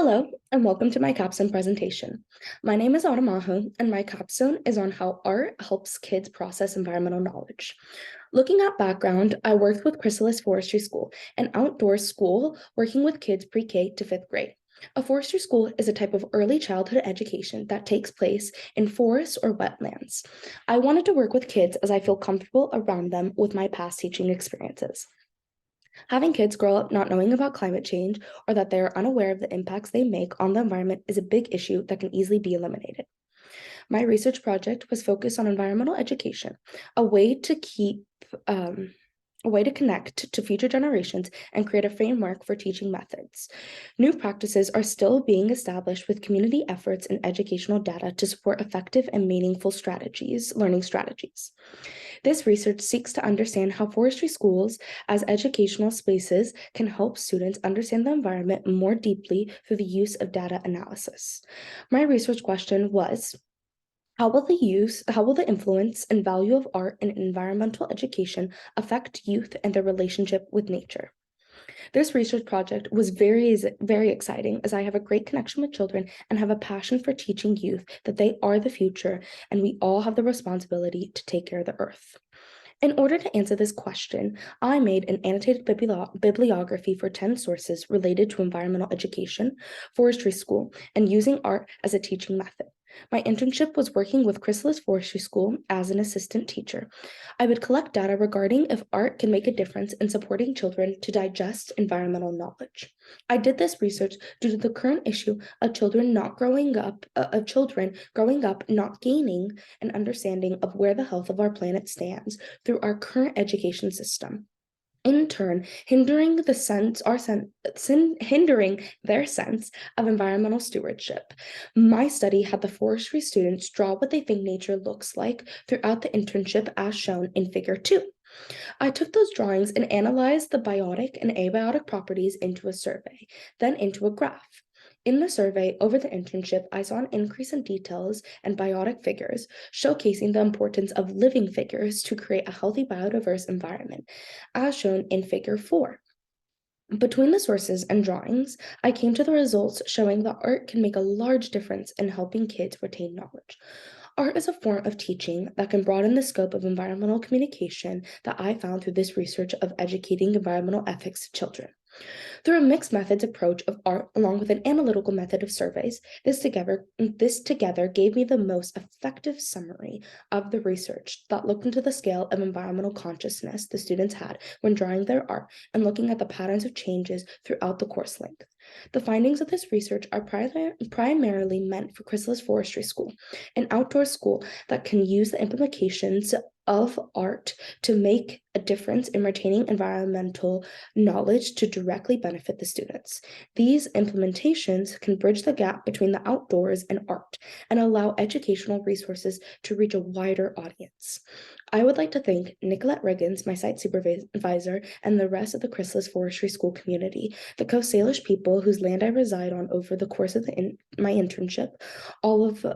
Hello, and welcome to my capstone presentation. My name is Adamahu, and my capstone is on how art helps kids process environmental knowledge. Looking at background, I worked with Chrysalis Forestry School, an outdoor school working with kids pre-K to fifth grade. A forestry school is a type of early childhood education that takes place in forests or wetlands. I wanted to work with kids as I feel comfortable around them with my past teaching experiences. Having kids grow up not knowing about climate change or that they are unaware of the impacts they make on the environment is a big issue that can easily be eliminated. My research project was focused on environmental education, a way to keep a way to connect to future generations and create a framework for teaching methods. New practices are still being established with community efforts and educational data to support effective and meaningful learning strategies. This research seeks to understand how forestry schools, as educational spaces, can help students understand the environment more deeply through the use of data analysis. My research question was, how will the influence and value of art in environmental education affect youth and their relationship with nature? This research project was very exciting as I have a great connection with children and have a passion for teaching youth that they are the future and we all have the responsibility to take care of the earth. In order to answer this question, I made an annotated bibliography for 10 sources related to environmental education, forestry school, and using art as a teaching method. My internship was working with Chrysalis Forestry School as an assistant teacher. I would collect data regarding if art can make a difference in supporting children to digest environmental knowledge. I did this research due to the current issue of children growing up not gaining an understanding of where the health of our planet stands through our current education system, in turn hindering their sense of environmental stewardship. My study had the forestry students draw what they think nature looks like throughout the internship as shown in figure 2. I took those drawings and analyzed the biotic and abiotic properties into a survey, then into a graph. In the survey over the internship, I saw an increase in details and biotic figures, showcasing the importance of living figures to create a healthy biodiverse environment, as shown in figure 4. Between the sources and drawings, I came to the results showing that art can make a large difference in helping kids retain knowledge. Art is a form of teaching that can broaden the scope of environmental communication that I found through this research of educating environmental ethics to children. Through a mixed methods approach of art along with an analytical method of surveys, this together gave me the most effective summary of the research that looked into the scale of environmental consciousness the students had when drawing their art and looking at the patterns of changes throughout the course length. The findings of this research are primarily meant for Chrysalis Forestry School, an outdoor school that can use the implications of art to make a difference in retaining environmental knowledge to directly benefit the students. These implementations can bridge the gap between the outdoors and art and allow educational resources to reach a wider audience. I would like to thank Nicolette Riggins, my site supervisor, and the rest of the Chrysalis Forestry School community, the Coast Salish people whose land I reside on over the course of my internship, all of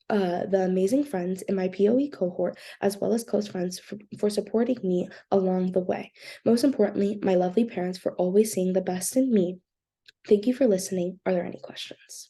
the amazing friends in my POE cohort, as well as close friends for supporting me along the way. Most importantly, my lovely parents for always seeing the best in me. Thank you for listening. Are there any questions?